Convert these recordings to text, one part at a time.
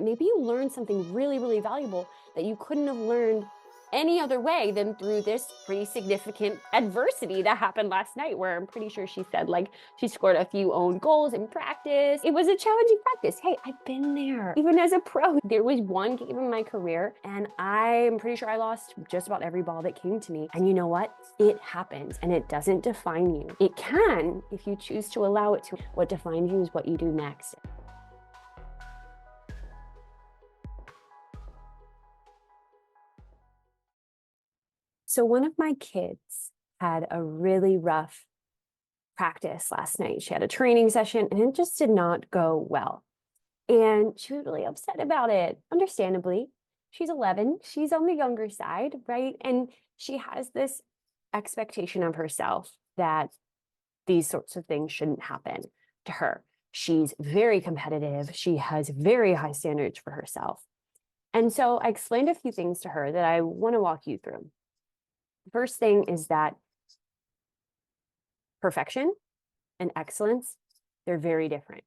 maybe you learned something really, really valuable that you couldn't have learned any other way than through this pretty significant adversity that happened last night, where I'm pretty sure she said like she scored a few own goals in practice. It was a challenging practice. Hey, I've been there. Even as a pro, there was one game in my career and I'm pretty sure I lost just about every ball that came to me. And you know what? It happens and it doesn't define you. It can if you choose to allow it to. What defines you is what you do next. So one of my kids had a really rough practice last night. She had a training session and it just did not go well. And she was really upset about it, understandably. She's 11, she's on the younger side, right? And she has this expectation of herself that these sorts of things shouldn't happen to her. She's very competitive. She has very high standards for herself. And so I explained a few things to her that I want to walk you through. The first thing is that perfection and excellence, they're very different.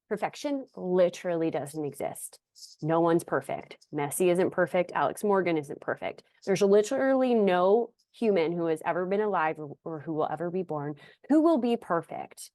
Perfection literally doesn't exist. No one's perfect. Messi isn't perfect. Alex Morgan isn't perfect. There's literally no human who has ever been alive or who will ever be born who will be perfect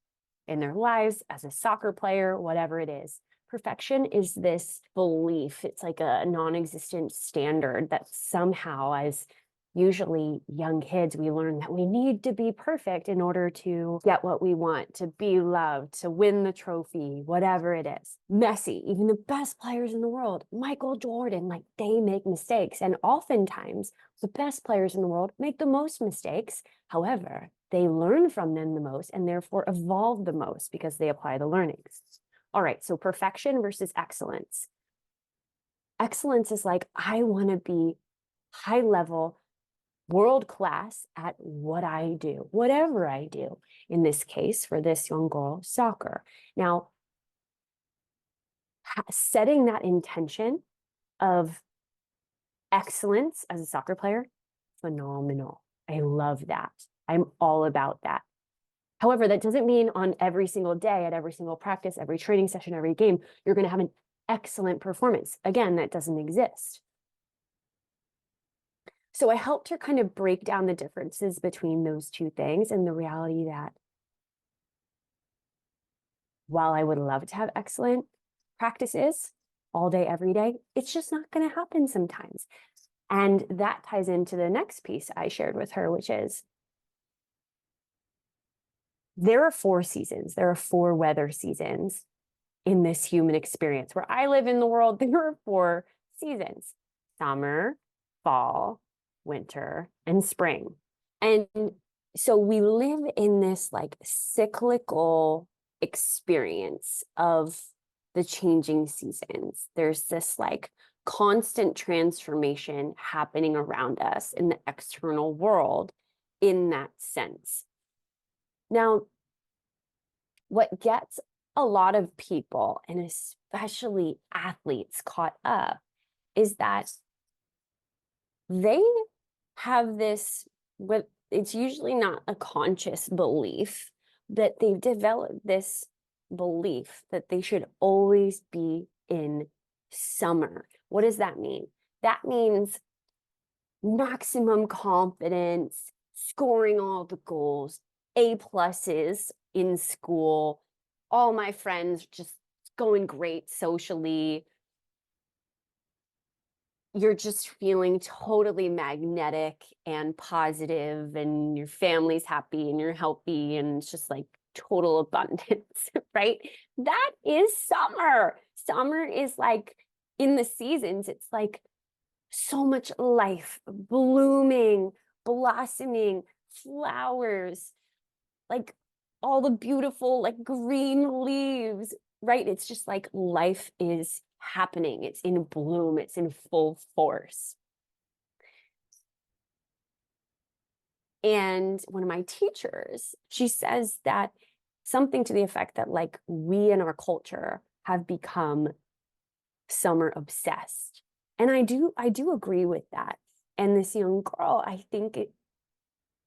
in their lives as a soccer player, whatever it is. Perfection is this belief. It's like a non-existent standard that somehow, as usually young kids, we learn that we need to be perfect in order to get what we want, to be loved, to win the trophy, whatever it is. Messi, even the best players in the world, Michael Jordan, like they make mistakes. And oftentimes the best players in the world make the most mistakes. However, they learn from them the most and therefore evolve the most because they apply the learnings. All right, so perfection versus excellence. Excellence is like, I want to be high level, world class at what I do, whatever I do. In this case, for this young girl, soccer. Now, setting that intention of excellence as a soccer player, phenomenal. I love that. I'm all about that. However, that doesn't mean on every single day, at every single practice, every training session, every game, you're going to have an excellent performance. Again, that doesn't exist. So I helped her kind of break down the differences between those two things and the reality that while I would love to have excellent practices all day, every day, it's just not going to happen sometimes. And that ties into the next piece I shared with her, which is there are 4 seasons, there are 4 weather seasons in this human experience. Where I live in the world, there are 4 seasons: summer, fall, winter, and spring. And so we live in this like cyclical experience of the changing seasons. There's this like constant transformation happening around us in the external world in that sense. Now, what gets a lot of people, and especially athletes, caught up is that they have this, what it's usually not a conscious belief, that they've developed this belief that they should always be in summer. What does that mean? That means maximum confidence, scoring all the goals, A pluses in school, all my friends just going great socially. You're just feeling totally magnetic and positive, and your family's happy and you're healthy, and it's just like total abundance, right? That is summer. Summer is like in the seasons, it's like so much life, blooming, blossoming, flowers, like all the beautiful, like green leaves, right? It's just like life is happening. It's in bloom, it's in full force. And one of my teachers, she says that something to the effect that like we in our culture have become summer obsessed. And I do agree with that. And this young girl, I think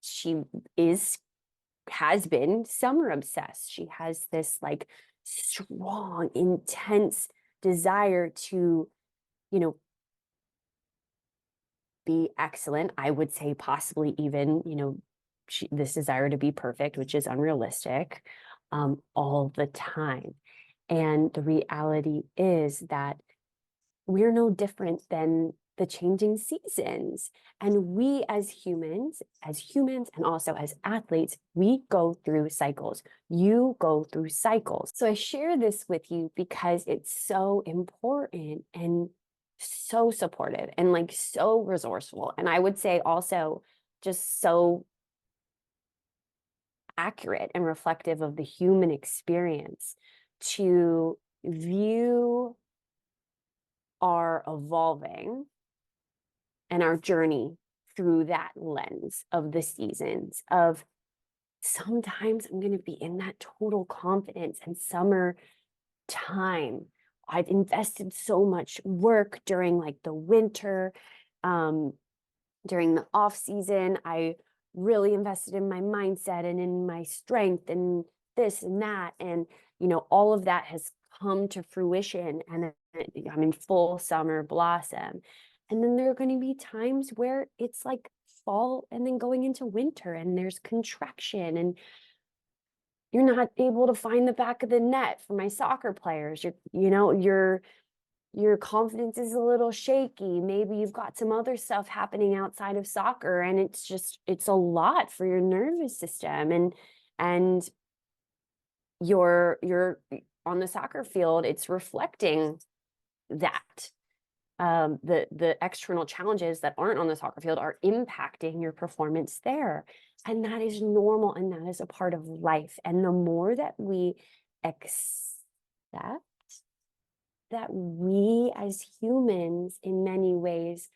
she is has been summer obsessed. She has this like strong, intense desire to, you know, be excellent. I would say possibly even, this desire to be perfect, which is unrealistic, all the time. And the reality is that we're no different than the changing seasons. And we as humans, and also as athletes, we go through cycles. You go through cycles. So I share this with you because it's so important and so supportive and like so resourceful. And I would say also just so accurate and reflective of the human experience to view our evolving and our journey through that lens of the seasons of sometimes I'm going to be in that total confidence and summer time. I've invested so much work during like the winter, during the off season. I really invested in my mindset and in my strength and this and that. And, all of that has come to fruition and I'm in full summer blossom. And then there are going to be times where it's like fall and then going into winter and there's contraction and you're not able to find the back of the net for my soccer players. Your confidence is a little shaky. Maybe you've got some other stuff happening outside of soccer and it's a lot for your nervous system and you're on the soccer field, it's reflecting that. The external challenges that aren't on the soccer field are impacting your performance there. And that is normal and that is a part of life. And the more that we accept that we as humans in many ways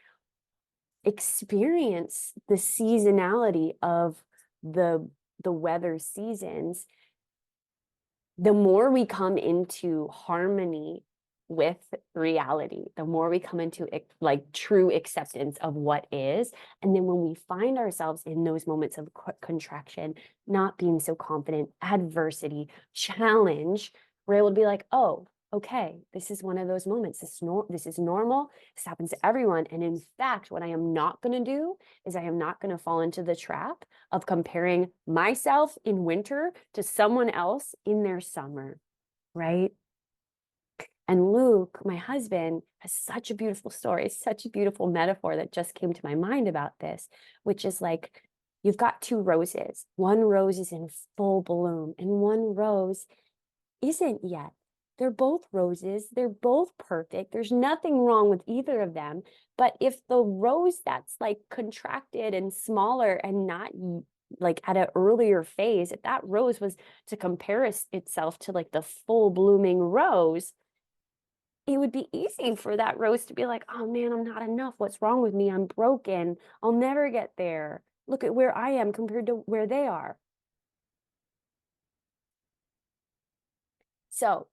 experience the seasonality of the weather seasons, the more we come into harmony with reality, the more we come into like true acceptance of what is. And then when we find ourselves in those moments of contraction, not being so confident, adversity, challenge, we're able to be like, oh, okay, this is one of those moments. This is normal. This happens to everyone. And in fact, what I am not going to do is I am not going to fall into the trap of comparing myself in winter to someone else in their summer, right? And Luke, my husband, has such a beautiful story, such a beautiful metaphor that just came to my mind about this, which is like, you've got two roses. One rose is in full bloom and one rose isn't yet. They're both roses. They're both perfect. There's nothing wrong with either of them. But if the rose that's like contracted and smaller and not like at an earlier phase, if that rose was to compare itself to like the full blooming rose, it would be easy for that rose to be like, oh man, I'm not enough. What's wrong with me? I'm broken. I'll never get there. Look at where I am compared to where they are. So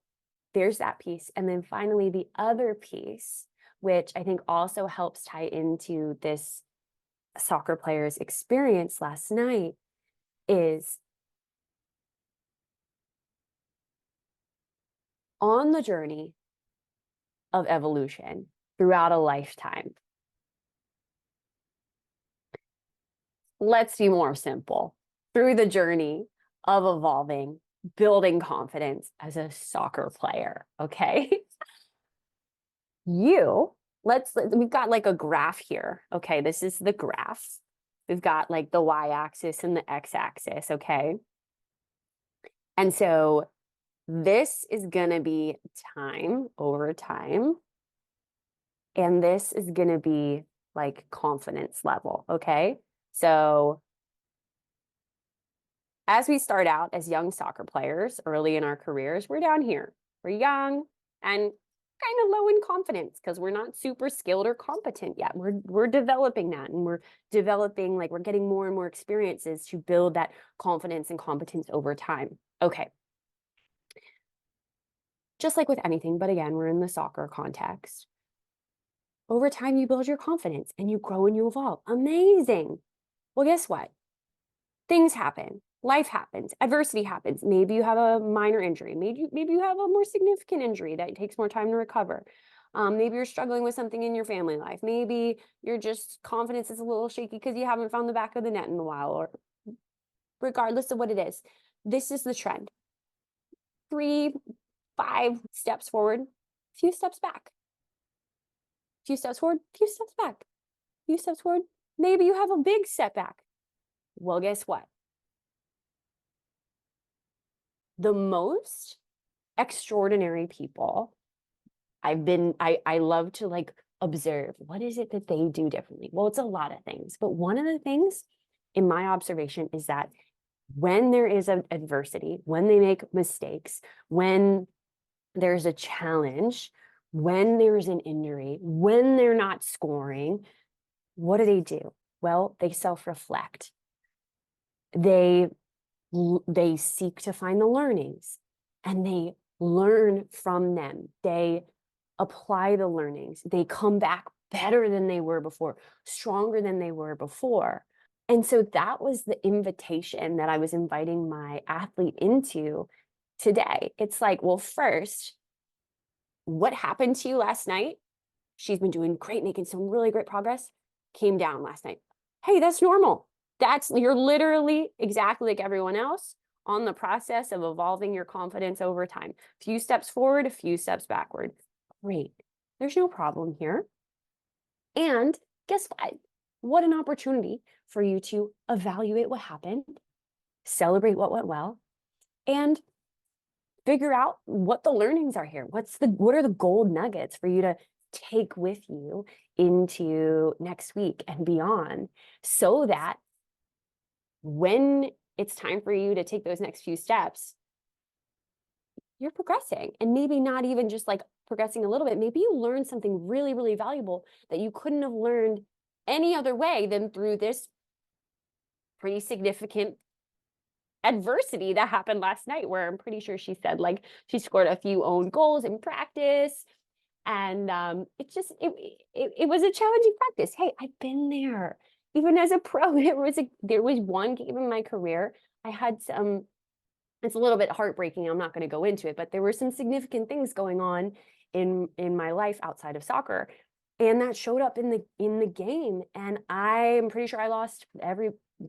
there's that piece. And then finally, the other piece, which I think also helps tie into this soccer player's experience last night, is on the journey of evolution throughout a lifetime. Let's be more simple. Through the journey of evolving, building confidence as a soccer player, okay? We've got like a graph here, okay? This is the graph. We've got like the y-axis and the x-axis, okay? And so this is gonna be time over time. And this is gonna be like confidence level, okay? So as we start out as young soccer players early in our careers, we're down here. We're young and kind of low in confidence because we're not super skilled or competent yet. We're developing that and we're developing, like we're getting more and more experiences to build that confidence and competence over time. Okay. Just like with anything, but again, we're in the soccer context. Over time, you build your confidence and you grow and you evolve. Amazing. Well, guess what? Things happen. life happens, adversity happens. Maybe you have a minor injury. Maybe you have a more significant injury that takes more time to recover. Maybe you're struggling with something in your family life. Maybe you're just confidence is a little shaky because you haven't found the back of the net in a while, or regardless of what it is, this is the trend. 3, 5 steps forward, few steps back. Few steps forward, few steps back. Few steps forward. Maybe you have a big setback. Well, guess what? The most extraordinary people I love to like observe, what is it that they do differently? Well, it's a lot of things, but one of the things in my observation is that when there is an adversity, when they make mistakes, when there's a challenge, when there's an injury, when they're not scoring, what do? Well, they self-reflect. They seek to find the learnings and they learn from them. They apply the learnings. They come back better than they were before, stronger than they were before. And so that was the invitation that I was inviting my athlete into today. It's like, well, first, what happened to you last night? She's been doing great, making some really great progress, came down last night. Hey, that's normal. You're literally exactly like everyone else on the process of evolving your confidence over time. Few steps forward, a few steps backward. Great. There's no problem here. And guess what? What an opportunity for you to evaluate what happened, celebrate what went well, and figure out what the learnings are here. What are the gold nuggets for you to take with you into next week and beyond, so that when it's time for you to take those next few steps, you're progressing. And maybe not even just like progressing a little bit, maybe you learned something really, really valuable that you couldn't have learned any other way than through this pretty significant adversity that happened last night, where I'm pretty sure she said like she scored a few own goals in practice. And it was a challenging practice. Hey, I've been there. Even as a pro, there was one game in my career. I had some, it's a little bit heartbreaking. I'm not going to go into it, but there were some significant things going on in my life outside of soccer. And that showed up in the game. And I'm pretty sure I lost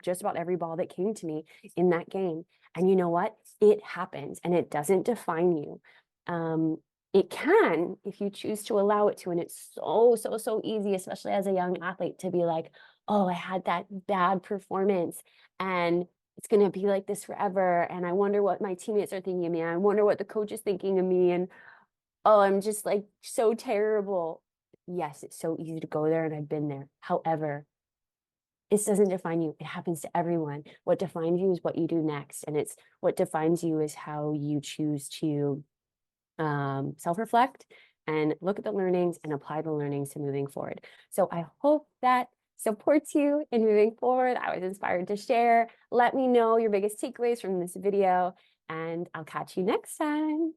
just about every ball that came to me in that game. And you know what? It happens and it doesn't define you. It can if you choose to allow it to. And it's so easy, especially as a young athlete, to be like, oh, I had that bad performance and it's going to be like this forever. And I wonder what my teammates are thinking of me. I wonder what the coach is thinking of me. And oh, I'm just like so terrible. Yes, it's so easy to go there, and I've been there. However, this doesn't define you. It happens to everyone. What defines you is what you do next. And it's what defines you is how you choose to self-reflect and look at the learnings and apply the learnings to moving forward. So I hope that supports you in moving forward. I was inspired to share. Let me know your biggest takeaways from this video, and I'll catch you next time.